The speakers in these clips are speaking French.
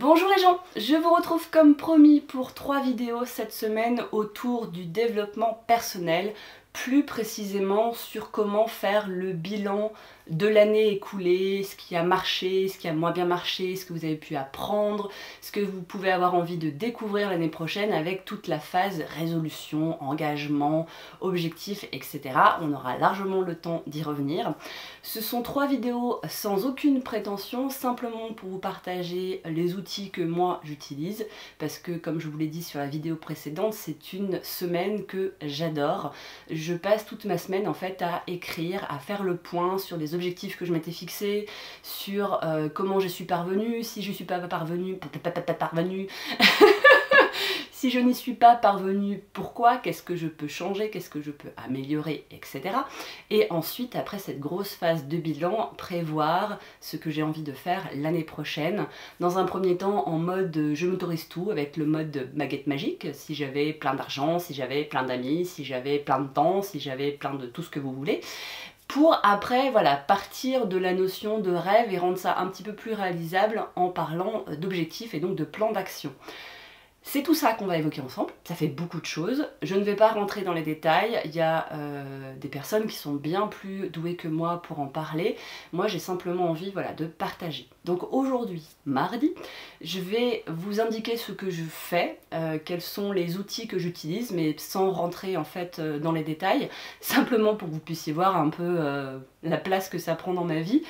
Bonjour les gens, je vous retrouve comme promis pour 3 vidéos cette semaine autour du développement personnel, plus précisément sur comment faire le bilan de l'année écoulée, ce qui a marché, ce qui a moins bien marché, ce que vous avez pu apprendre, ce que vous pouvez avoir envie de découvrir l'année prochaine avec toute la phase résolution, engagement, objectif, etc. On aura largement le temps d'y revenir. Ce sont 3 vidéos sans aucune prétention, simplement pour vous partager les outils que moi j'utilise, parce que comme je vous l'ai dit sur la vidéo précédente, c'est une semaine que j'adore. Je passe toute ma semaine en fait à écrire, à faire le point sur les objectifs que je m'étais fixés, sur comment je suis parvenue, si je suis pas parvenue, si je n'y suis pas parvenue, pourquoi, qu'est-ce que je peux changer, qu'est-ce que je peux améliorer, etc. Et ensuite, après cette grosse phase de bilan, prévoir ce que j'ai envie de faire l'année prochaine. Dans un premier temps, en mode je m'autorise tout, avec le mode baguette magique, si j'avais plein d'argent, si j'avais plein d'amis, si j'avais plein de temps, si j'avais plein de tout ce que vous voulez. Pour après, voilà, partir de la notion de rêve et rendre ça un petit peu plus réalisable en parlant d'objectifs et donc de plan d'action. C'est tout ça qu'on va évoquer ensemble, ça fait beaucoup de choses. Je ne vais pas rentrer dans les détails, il y a des personnes qui sont bien plus douées que moi pour en parler. Moi j'ai simplement envie voilà, de partager. Donc aujourd'hui, mardi, je vais vous indiquer ce que je fais, quels sont les outils que j'utilise, mais sans rentrer en fait dans les détails, simplement pour que vous puissiez voir un peu la place que ça prend dans ma vie.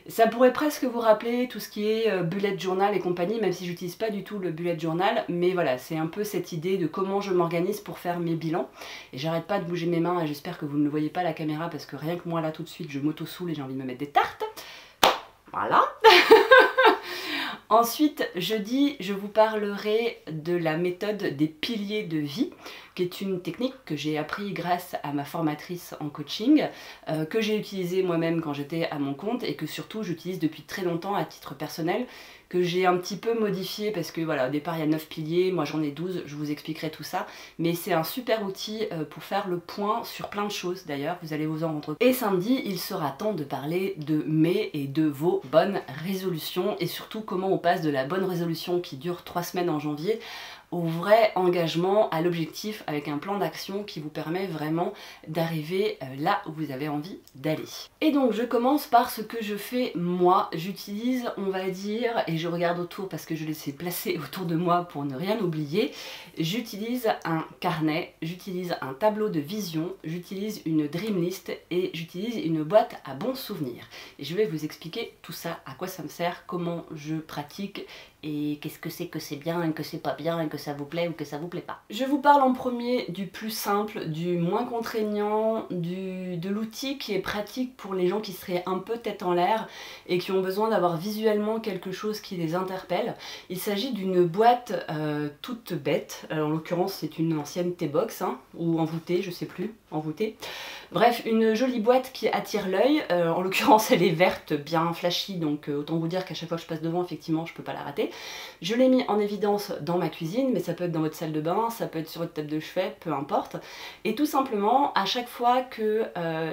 Ça pourrait presque vous rappeler tout ce qui est bullet journal et compagnie, même si j'utilise pas du tout le bullet journal, mais voilà, c'est un peu cette idée de comment je m'organise pour faire mes bilans. Et j'arrête pas de bouger mes mains et j'espère que vous ne le voyez pas à la caméra parce que rien que moi là tout de suite je m'auto-soule et j'ai envie de me mettre des tartes. Voilà. Ensuite, jeudi, je vous parlerai de la méthode des piliers de vie, qui est une technique que j'ai appris grâce à ma formatrice en coaching, que j'ai utilisée moi-même quand j'étais à mon compte et que surtout j'utilise depuis très longtemps à titre personnel, que j'ai un petit peu modifié parce que voilà, au départ il y a 9 piliers, moi j'en ai 12, je vous expliquerai tout ça, mais c'est un super outil pour faire le point sur plein de choses d'ailleurs, vous allez vous en rendre compte. Et samedi, il sera temps de parler de mes et de vos bonnes résolutions et surtout comment on passe de la bonne résolution qui dure 3 semaines en janvier au vrai engagement, à l'objectif avec un plan d'action qui vous permet vraiment d'arriver là où vous avez envie d'aller. Et donc je commence par ce que je fais moi. J'utilise, on va dire, et je regarde autour parce que je les ai placés autour de moi pour ne rien oublier, j'utilise un carnet, j'utilise un tableau de vision, j'utilise une dream list et j'utilise une boîte à bons souvenirs. Et je vais vous expliquer tout ça, à quoi ça me sert, comment je pratique et qu'est-ce que c'est bien et que c'est pas bien et que ça vous plaît ou que ça vous plaît pas. Je vous parle en premier du plus simple, du moins contraignant, de l'outil qui est pratique pour les gens qui seraient un peu tête en l'air et qui ont besoin d'avoir visuellement quelque chose qui les interpelle. Il s'agit d'une boîte toute bête, en l'occurrence c'est une ancienne T-Box hein, ou envoûtée, je sais plus, envoûtée. Bref, une jolie boîte qui attire l'œil, en l'occurrence elle est verte, bien flashy, donc autant vous dire qu'à chaque fois que je passe devant, effectivement je peux pas la rater. Je l'ai mis en évidence dans ma cuisine, mais ça peut être dans votre salle de bain, ça peut être sur votre table de chevet, peu importe. Et tout simplement, à chaque fois que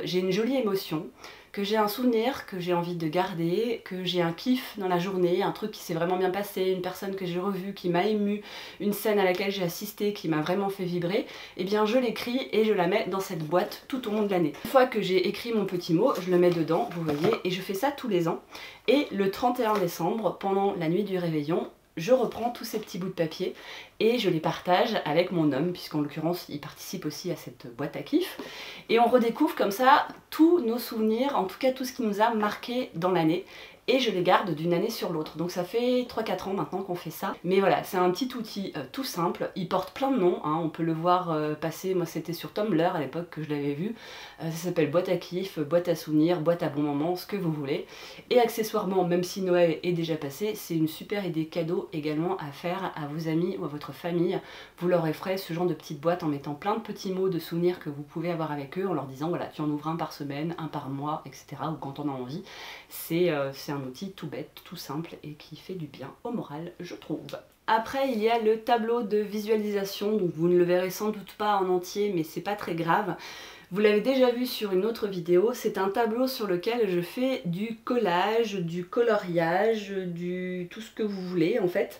j'ai une jolie émotion, que j'ai un souvenir que j'ai envie de garder, que j'ai un kiff dans la journée, un truc qui s'est vraiment bien passé, une personne que j'ai revue, qui m'a émue, une scène à laquelle j'ai assisté, qui m'a vraiment fait vibrer, eh bien je l'écris et je la mets dans cette boîte tout au long de l'année. Une fois que j'ai écrit mon petit mot, je le mets dedans, vous voyez, et je fais ça tous les ans. Et le 31 décembre, pendant la nuit du réveillon, je reprends tous ces petits bouts de papier et je les partage avec mon homme, puisqu'en l'occurrence il participe aussi à cette boîte à kiff. Et on redécouvre comme ça tous nos souvenirs, en tout cas tout ce qui nous a marqué dans l'année. Et je les garde d'une année sur l'autre. Donc ça fait 3-4 ans maintenant qu'on fait ça. Mais voilà, c'est un petit outil tout simple. Il porte plein de noms, hein. On peut le voir passer, moi c'était sur Tumblr à l'époque que je l'avais vu. Ça s'appelle boîte à kiff, boîte à souvenirs, boîte à bons moments, ce que vous voulez. Et accessoirement, même si Noël est déjà passé, c'est une super idée cadeau également à faire à vos amis ou à votre famille. Vous leur offrez ce genre de petite boîte en mettant plein de petits mots de souvenirs que vous pouvez avoir avec eux, en leur disant voilà, tu en ouvres un par semaine, un par mois, etc. ou quand on a envie. C'est un outil tout bête, tout simple et qui fait du bien au moral, je trouve. Après, il y a le tableau de visualisation, donc vous ne le verrez sans doute pas en entier, mais c'est pas très grave. Vous l'avez déjà vu sur une autre vidéo, c'est un tableau sur lequel je fais du collage, du coloriage, tout ce que vous voulez en fait,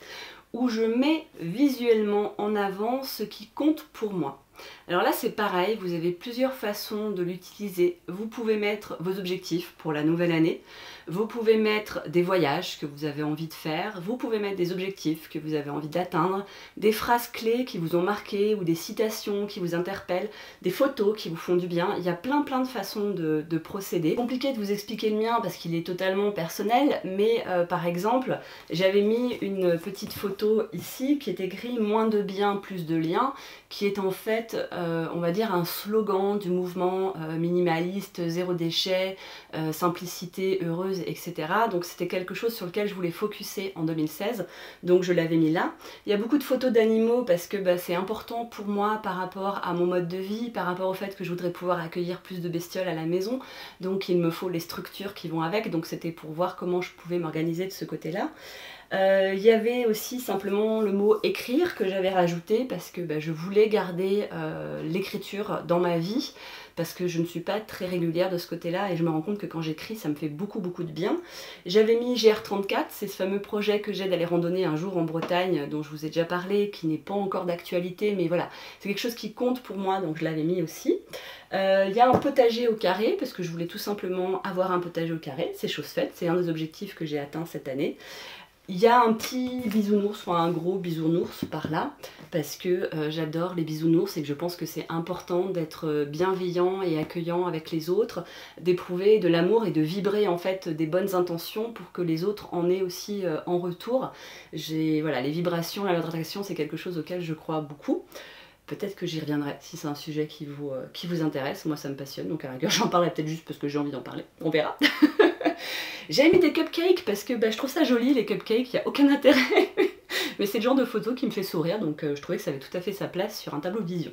où je mets visuellement en avant ce qui compte pour moi. Alors là c'est pareil, vous avez plusieurs façons de l'utiliser. Vous pouvez mettre vos objectifs pour la nouvelle année, vous pouvez mettre des voyages que vous avez envie de faire, vous pouvez mettre des objectifs que vous avez envie d'atteindre, des phrases clés qui vous ont marqué ou des citations qui vous interpellent, des photos qui vous font du bien. Il y a plein de façons de procéder. Compliqué de vous expliquer le mien parce qu'il est totalement personnel, mais par exemple j'avais mis une petite photo ici qui est écrit moins de bien plus de liens, qui est en fait on va dire un slogan du mouvement minimaliste, zéro déchet, simplicité heureuse, etc. Donc c'était quelque chose sur lequel je voulais focuser en 2016, donc je l'avais mis là. Il y a beaucoup de photos d'animaux parce que c'est important pour moi par rapport à mon mode de vie, par rapport au fait que je voudrais pouvoir accueillir plus de bestioles à la maison, donc il me faut les structures qui vont avec, donc c'était pour voir comment je pouvais m'organiser de ce côté-là. Il y avait aussi simplement le mot écrire que j'avais rajouté parce que je voulais garder l'écriture dans ma vie, parce que je ne suis pas très régulière de ce côté-là et je me rends compte que quand j'écris ça me fait beaucoup de bien. J'avais mis GR34, c'est ce fameux projet que j'ai d'aller randonner un jour en Bretagne dont je vous ai déjà parlé, qui n'est pas encore d'actualité, mais voilà, c'est quelque chose qui compte pour moi, donc je l'avais mis aussi. Il y a un potager au carré parce que je voulais tout simplement avoir un potager au carré, c'est chose faite, c'est un des objectifs que j'ai atteint cette année. Il y a un petit bisounours, enfin un gros bisounours par là, parce que j'adore les bisounours et que je pense que c'est important d'être bienveillant et accueillant avec les autres, d'éprouver de l'amour et de vibrer en fait des bonnes intentions pour que les autres en aient aussi en retour. Voilà, les vibrations, la loi d'attraction, c'est quelque chose auquel je crois beaucoup. Peut-être que j'y reviendrai si c'est un sujet qui vous intéresse, moi ça me passionne, donc à la rigueur j'en parlerai peut-être juste parce que j'ai envie d'en parler, on verra. J'ai mis des cupcakes parce que je trouve ça joli les cupcakes, il n'y a aucun intérêt. Mais c'est le genre de photo qui me fait sourire, donc je trouvais que ça avait tout à fait sa place sur un tableau de vision.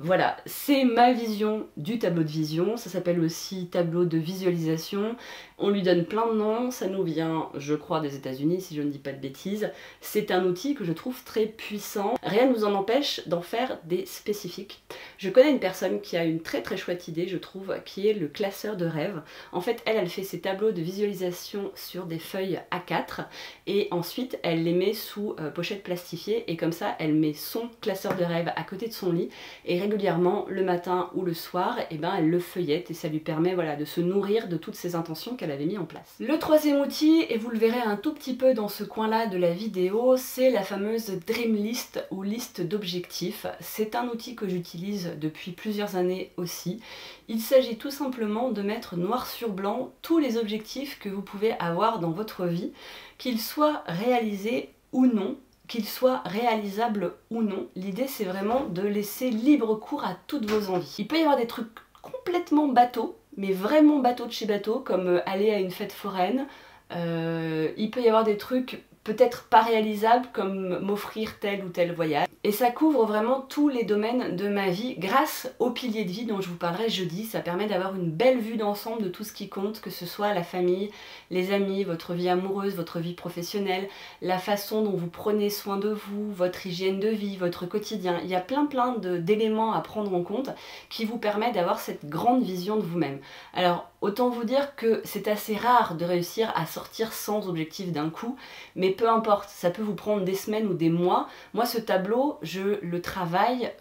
Voilà, c'est ma vision du tableau de vision, ça s'appelle aussi tableau de visualisation. On lui donne plein de noms, ça nous vient, je crois, des États-Unis si je ne dis pas de bêtises. C'est un outil que je trouve très puissant. Rien ne nous en empêche d'en faire des spécifiques. Je connais une personne qui a une très chouette idée, je trouve, qui est le classeur de rêves. En fait, elle fait ses tableaux de visualisation sur des feuilles A4 et ensuite elle les met sous pochette plastifiée et comme ça elle met son classeur de rêves à côté de son lit et régulièrement le matin ou le soir elle le feuillette et ça lui permet de se nourrir de toutes ces intentions qu'elle avait mis en place. Le troisième outil, et vous le verrez un tout petit peu dans ce coin là de la vidéo, c'est la fameuse Dream List ou liste d'objectifs. C'est un outil que j'utilise depuis plusieurs années aussi. Il s'agit tout simplement de mettre noir sur blanc tous les objectifs que vous pouvez avoir dans votre vie, qu'ils soient réalisés ou non, qu'ils soient réalisables ou non. L'idée c'est vraiment de laisser libre cours à toutes vos envies. Il peut y avoir des trucs complètement bateaux, mais vraiment bateaux de chez bateaux, comme aller à une fête foraine. Il peut y avoir des trucs peut-être pas réalisables, comme m'offrir tel ou tel voyage. Et ça couvre vraiment tous les domaines de ma vie grâce au pilier de vie dont je vous parlerai jeudi. Ça permet d'avoir une belle vue d'ensemble de tout ce qui compte, que ce soit la famille, les amis, votre vie amoureuse, votre vie professionnelle, la façon dont vous prenez soin de vous, votre hygiène de vie, votre quotidien. Il y a plein d'éléments à prendre en compte qui vous permettent d'avoir cette grande vision de vous-même. Alors autant vous dire que c'est assez rare de réussir à sortir sans objectif d'un coup, mais peu importe, ça peut vous prendre des semaines ou des mois. Moi ce tableau, je le travaille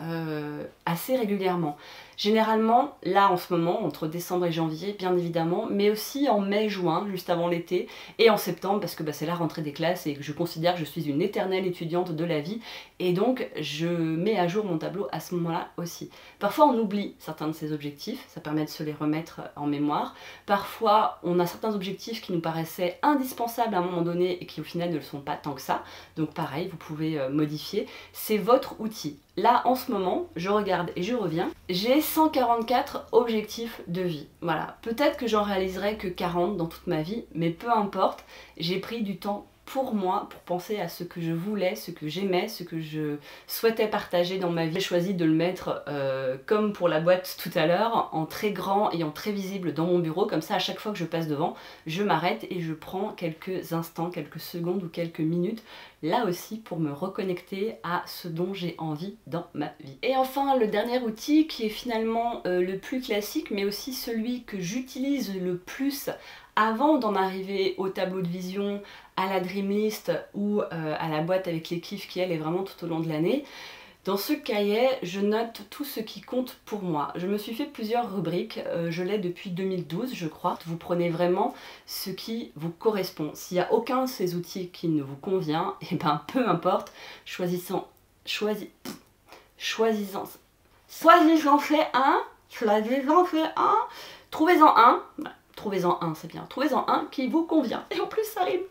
assez régulièrement. Généralement, là en ce moment, entre décembre et janvier, bien évidemment, mais aussi en mai-juin, juste avant l'été, et en septembre, parce que c'est la rentrée des classes et que je considère que je suis une éternelle étudiante de la vie, et donc je mets à jour mon tableau à ce moment-là aussi. Parfois on oublie certains de ces objectifs, ça permet de se les remettre en mémoire. Parfois on a certains objectifs qui nous paraissaient indispensables à un moment donné et qui au final ne le sont pas tant que ça, donc pareil, vous pouvez modifier. C'est votre outil. Là, en ce moment, je regarde et je reviens, j'ai 144 objectifs de vie. Voilà, peut-être que j'en réaliserai que 40 dans toute ma vie, mais peu importe, j'ai pris du temps pour moi, pour penser à ce que je voulais, ce que j'aimais, ce que je souhaitais partager dans ma vie. J'ai choisi de le mettre, comme pour la boîte tout à l'heure, en très grand et en très visible dans mon bureau. Comme ça, à chaque fois que je passe devant, je m'arrête et je prends quelques instants, quelques secondes ou quelques minutes, là aussi pour me reconnecter à ce dont j'ai envie dans ma vie. Et enfin, le dernier outil qui est finalement le plus classique, mais aussi celui que j'utilise le plus avant d'en arriver au tableau de vision, à la dream list ou à la boîte avec les kiffs qui elle est vraiment tout au long de l'année. Dans ce cahier, je note tout ce qui compte pour moi. Je me suis fait plusieurs rubriques, je l'ai depuis 2012 je crois. Vous prenez vraiment ce qui vous correspond. S'il n'y a aucun de ces outils qui ne vous convient, et ben peu importe, choisissez-en un, trouvez-en un, c'est bien, trouvez-en un qui vous convient. Et en plus ça rime.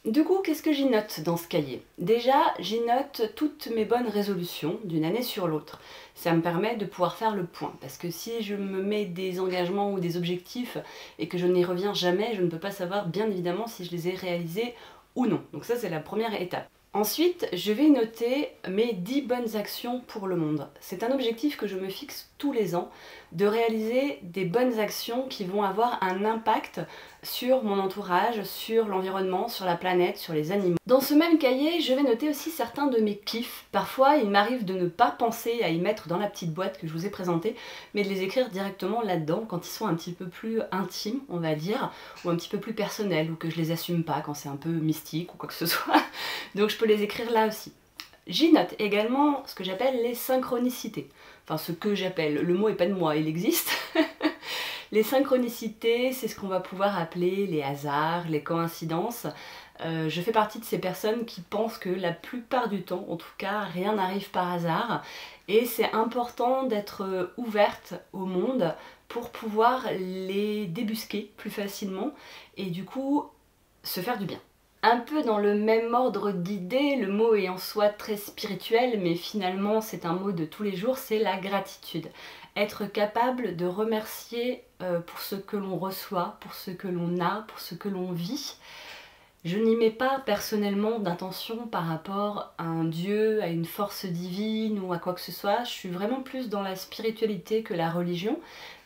Du coup, qu'est-ce que j'y note dans ce cahier? Déjà, j'y note toutes mes bonnes résolutions d'une année sur l'autre. Ça me permet de pouvoir faire le point, parce que si je me mets des engagements ou des objectifs et que je n'y reviens jamais, je ne peux pas savoir bien évidemment si je les ai réalisés ou non. Donc ça, c'est la première étape. Ensuite, je vais noter mes 10 bonnes actions pour le monde. C'est un objectif que je me fixe tous les ans, de réaliser des bonnes actions qui vont avoir un impact sur mon entourage, sur l'environnement, sur la planète, sur les animaux. Dans ce même cahier, je vais noter aussi certains de mes kiffs. Parfois, il m'arrive de ne pas penser à y mettre dans la petite boîte que je vous ai présentée, mais de les écrire directement là-dedans quand ils sont un petit peu plus intimes, on va dire, ou un petit peu plus personnels, ou que je les assume pas quand c'est un peu mystique ou quoi que ce soit. Donc je peux les écrire là aussi. J'y note également ce que j'appelle les synchronicités. Enfin, ce que j'appelle, le mot est pas de moi, il existe. Les synchronicités, c'est ce qu'on va pouvoir appeler les hasards, les coïncidences. Je fais partie de ces personnes qui pensent que la plupart du temps, en tout cas, rien n'arrive par hasard. Et c'est important d'être ouverte au monde pour pouvoir les débusquer plus facilement et du coup se faire du bien. Un peu dans le même ordre d'idées, le mot est en soi très spirituel, mais finalement c'est un mot de tous les jours, c'est la gratitude. Être capable de remercier pour ce que l'on reçoit, pour ce que l'on a, pour ce que l'on vit. Je n'y mets pas personnellement d'intention par rapport à un dieu, à une force divine ou à quoi que ce soit. Je suis vraiment plus dans la spiritualité que la religion.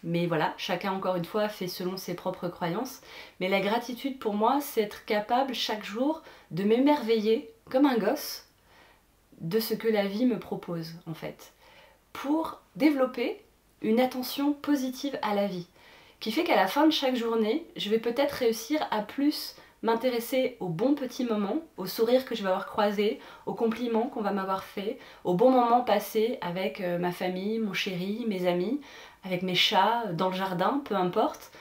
Mais voilà, chacun encore une fois fait selon ses propres croyances. Mais la gratitude pour moi, c'est être capable chaque jour de m'émerveiller comme un gosse de ce que la vie me propose en fait. Pour développer une attention positive à la vie. Qui fait qu'à la fin de chaque journée, je vais peut-être réussir à plus m'intéresser aux bons petits moments, aux sourires que je vais avoir croisés, aux compliments qu'on va m'avoir fait, aux bons moments passés avec ma famille, mon chéri, mes amis, avec mes chats, dans le jardin, peu importe,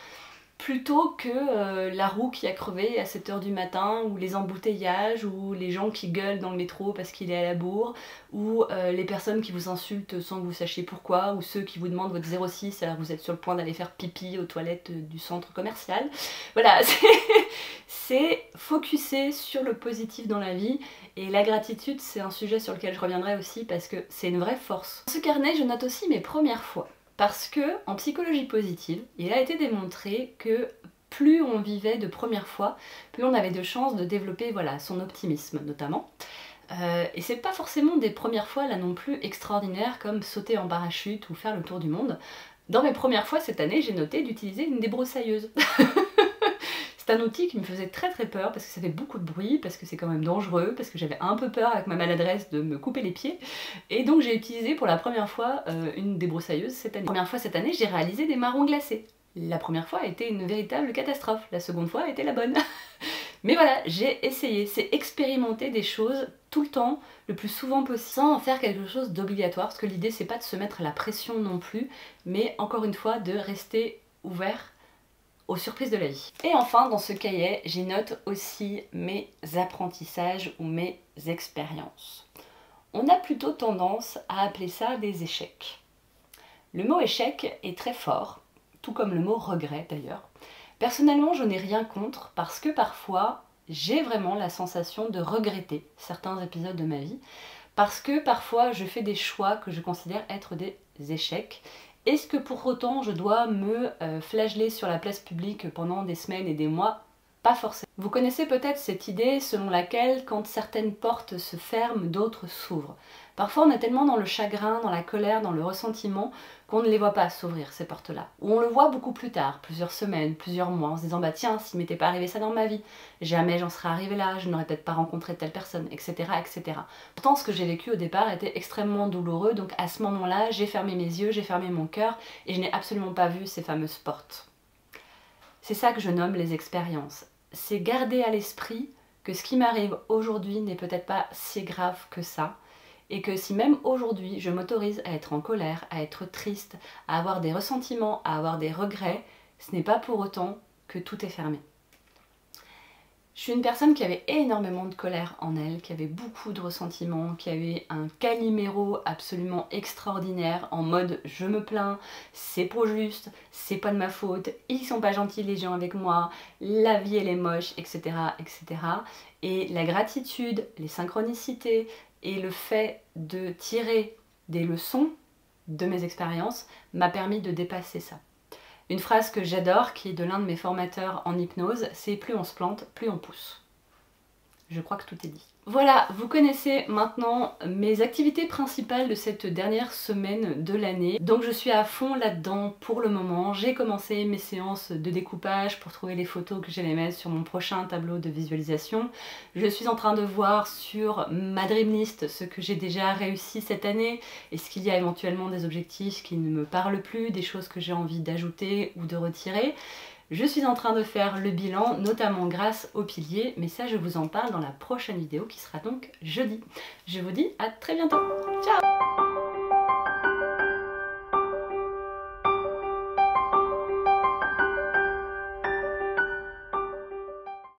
plutôt que la roue qui a crevé à 7 h du matin, ou les embouteillages, ou les gens qui gueulent dans le métro parce qu'il est à la bourre, ou les personnes qui vous insultent sans que vous sachiez pourquoi, ou ceux qui vous demandent votre 06 alors que vous êtes sur le point d'aller faire pipi aux toilettes du centre commercial. Voilà, c'est focuser sur le positif dans la vie, et la gratitude c'est un sujet sur lequel je reviendrai aussi parce que c'est une vraie force. Dans ce carnet, je note aussi mes premières fois. Parce que en psychologie positive, il a été démontré que plus on vivait de première fois, plus on avait de chances de développer voilà, son optimisme notamment. Et c'est pas forcément des premières fois là non plus extraordinaires comme sauter en parachute ou faire le tour du monde. Dans mes premières fois cette année, j'ai noté d'utiliser une débroussailleuse. C'est un outil qui me faisait très peur parce que ça fait beaucoup de bruit, parce que c'est quand même dangereux, parce que j'avais un peu peur avec ma maladresse de me couper les pieds. Et donc j'ai utilisé pour la première fois une débroussailleuse cette année. La première fois cette année, j'ai réalisé des marrons glacés. La première fois a été une véritable catastrophe, la seconde fois a été la bonne. Mais voilà, j'ai essayé, c'est expérimenter des choses tout le temps, le plus souvent possible, sans en faire quelque chose d'obligatoire, parce que l'idée c'est pas de se mettre la pression non plus, mais encore une fois de rester ouvert aux surprises de la vie. Et enfin, dans ce cahier, j'y note aussi mes apprentissages ou mes expériences. On a plutôt tendance à appeler ça des échecs. Le mot échec est très fort, tout comme le mot regret d'ailleurs. Personnellement, je n'ai rien contre parce que parfois, j'ai vraiment la sensation de regretter certains épisodes de ma vie, parce que parfois, je fais des choix que je considère être des échecs. Est-ce que pour autant je dois me flageller sur la place publique pendant des semaines et des mois? pas forcément. Vous connaissez peut-être cette idée selon laquelle quand certaines portes se ferment, d'autres s'ouvrent. Parfois on est tellement dans le chagrin, dans la colère, dans le ressentiment qu'on ne les voit pas s'ouvrir ces portes-là. Ou on le voit beaucoup plus tard, plusieurs semaines, plusieurs mois, en se disant bah tiens, s'il m'était pas arrivé ça dans ma vie, jamais j'en serais arrivé là, je n'aurais peut-être pas rencontré telle personne, etc., etc. Pourtant ce que j'ai vécu au départ était extrêmement douloureux, donc à ce moment-là, j'ai fermé mes yeux, j'ai fermé mon cœur et je n'ai absolument pas vu ces fameuses portes. C'est ça que je nomme les expériences. C'est garder à l'esprit que ce qui m'arrive aujourd'hui n'est peut-être pas si grave que ça, et que si même aujourd'hui je m'autorise à être en colère, à être triste, à avoir des ressentiments, à avoir des regrets, ce n'est pas pour autant que tout est fermé. Je suis une personne qui avait énormément de colère en elle, qui avait beaucoup de ressentiments, qui avait un caliméro absolument extraordinaire en mode je me plains, c'est pas juste, c'est pas de ma faute, ils sont pas gentils les gens avec moi, la vie elle est moche, etc., etc. Et la gratitude, les synchronicités et le fait de tirer des leçons de mes expériences m'a permis de dépasser ça. Une phrase que j'adore, qui est de l'un de mes formateurs en hypnose, c'est plus on se plante, plus on pousse. Je crois que tout est dit. Voilà, vous connaissez maintenant mes activités principales de cette dernière semaine de l'année. Donc je suis à fond là-dedans pour le moment. J'ai commencé mes séances de découpage pour trouver les photos que j'allais mettre sur mon prochain tableau de visualisation. Je suis en train de voir sur ma dream list ce que j'ai déjà réussi cette année. Est-ce qu'il y a éventuellement des objectifs qui ne me parlent plus, des choses que j'ai envie d'ajouter ou de retirer. Je suis en train de faire le bilan, notamment grâce aux piliers, mais ça je vous en parle dans la prochaine vidéo qui sera donc jeudi. Je vous dis à très bientôt. Ciao!